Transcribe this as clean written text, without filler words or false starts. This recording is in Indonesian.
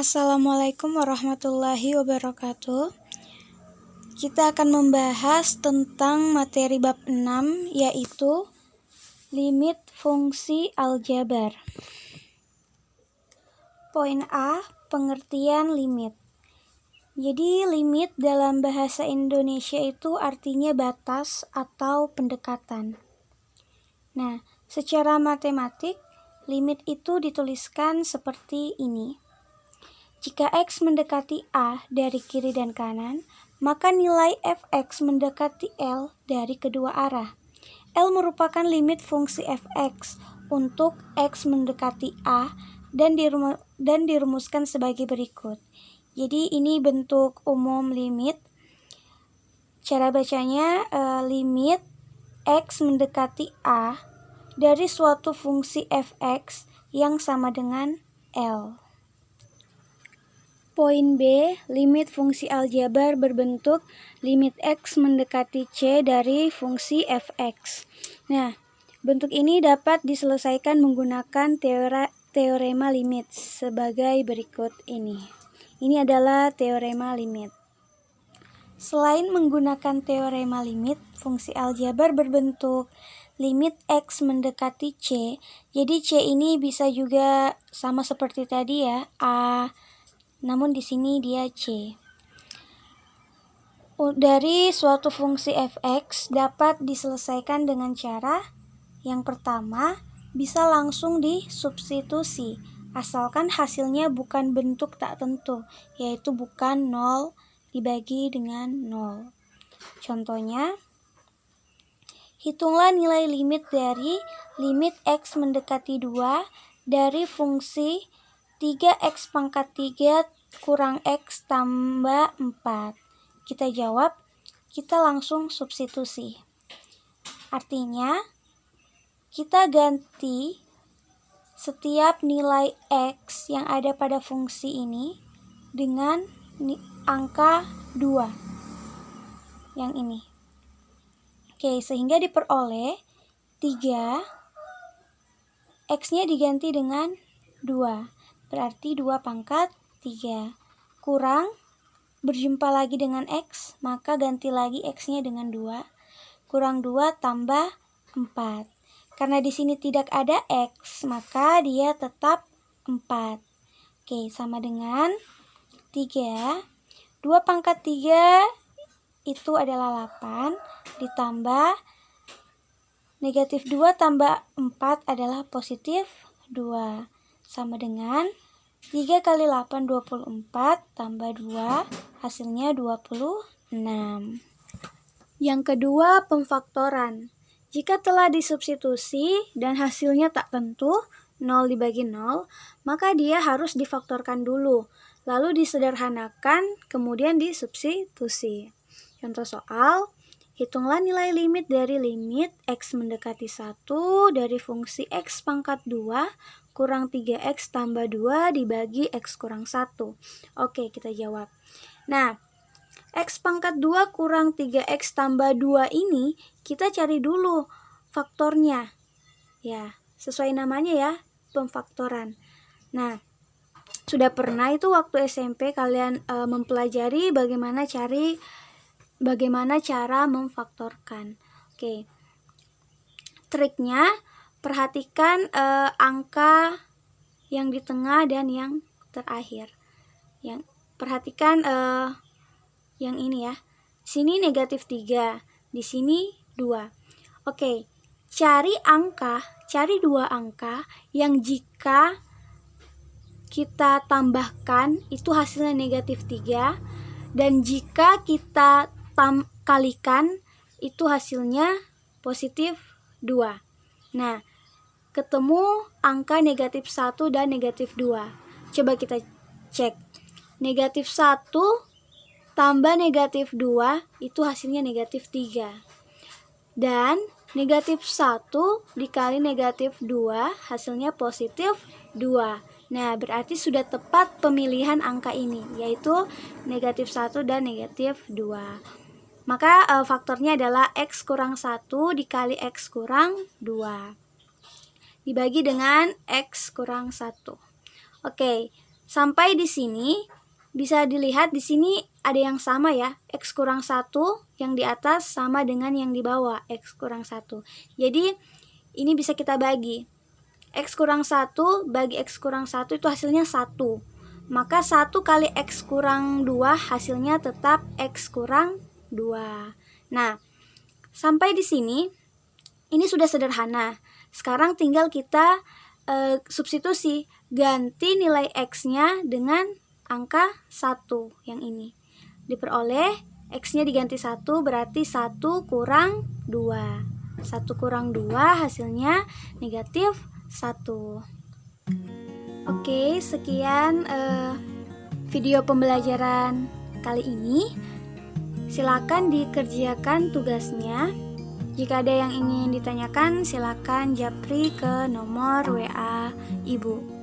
Assalamualaikum warahmatullahi wabarakatuh. Kita akan membahas tentang materi bab 6, yaitu limit fungsi aljabar. Poin A, pengertian limit. Jadi limit dalam bahasa Indonesia itu artinya batas atau pendekatan. Nah, secara matematik, limit itu dituliskan seperti ini. Jika X mendekati A dari kiri dan kanan, maka nilai fx mendekati L dari kedua arah. L merupakan limit fungsi fx untuk X mendekati A dan dirumuskan sebagai berikut. Jadi ini bentuk umum limit. Cara bacanya limit X mendekati A dari suatu fungsi fx yang sama dengan L. Poin B, limit fungsi aljabar berbentuk limit X mendekati C dari fungsi fx. Nah, bentuk ini dapat diselesaikan menggunakan teorema limit sebagai berikut ini. Ini adalah teorema limit. Selain menggunakan teorema limit, fungsi aljabar berbentuk limit X mendekati C. Jadi C ini bisa juga sama seperti tadi ya, A, namun di sini dia C. Dari suatu fungsi fx dapat diselesaikan dengan cara yang pertama, bisa langsung disubstitusi, asalkan hasilnya bukan bentuk tak tentu, yaitu bukan 0 dibagi dengan 0. Contohnya, hitunglah nilai limit dari limit X mendekati 2 dari fungsi 3x pangkat 3 kurang X tambah 4. Kita jawab, kita langsung substitusi. Artinya, kita ganti setiap nilai X yang ada pada fungsi ini dengan angka 2. Yang ini. Oke, sehingga diperoleh 3, X-nya diganti dengan 2. Berarti 2 pangkat 3. Kurang, berjumpa lagi dengan X, maka ganti lagi X-nya dengan 2. Kurang 2 tambah 4. Karena di sini tidak ada X, maka dia tetap 4. Oke, sama dengan 3. 2 pangkat 3 itu adalah 8. Ditambah negatif 2 tambah 4 adalah positif 2. Sama dengan 3 kali 8, 24, tambah 2, hasilnya 26. Yang kedua, pemfaktoran. Jika telah disubstitusi dan hasilnya tak tentu, 0 dibagi 0, maka dia harus difaktorkan dulu, lalu disederhanakan, kemudian disubstitusi. Contoh soal, hitunglah nilai limit dari limit X mendekati 1 dari fungsi X pangkat 2 kurang 3X tambah 2 dibagi X kurang 1. Oke, kita jawab. Nah, X pangkat 2 kurang 3X tambah 2 ini kita cari dulu faktornya. Ya, sesuai namanya ya, pemfaktoran. Nah, sudah pernah itu waktu SMP kalian mempelajari bagaimana cara memfaktorkan. Oke. Triknya, perhatikan angka yang di tengah dan yang terakhir. Perhatikan yang ini ya. Sini negatif 3, di sini 2. Oke, cari dua angka yang jika kita tambahkan itu hasilnya negatif 3, dan jika kita kalikan itu hasilnya positif 2. Nah, ketemu angka negatif 1 dan negatif 2. Coba kita cek. Negatif 1 tambah negatif 2 itu hasilnya negatif 3. Dan negatif 1 dikali negatif 2 hasilnya positif 2. Nah, berarti sudah tepat pemilihan angka ini, yaitu negatif 1 dan negatif 2. Maka faktornya adalah X kurang 1 dikali X kurang 2. Dibagi dengan X kurang 1. Oke, Sampai di sini bisa dilihat di sini ada yang sama ya. X kurang 1 yang di atas sama dengan yang di bawah, X kurang 1. Jadi ini bisa kita bagi. X kurang 1 bagi X kurang 1 itu hasilnya 1. Maka 1 kali X kurang 2 hasilnya tetap X kurang 2. Nah, sampai di sini ini sudah sederhana. Sekarang tinggal kita substitusi, ganti nilai X-nya dengan angka 1 yang ini. Diperoleh X-nya diganti 1 berarti 1 kurang 2. 1 kurang 2 hasilnya negatif 1. Oke, sekian video pembelajaran kali ini. Silakan dikerjakan tugasnya. Jika ada yang ingin ditanyakan, silakan japri ke nomor WA Ibu.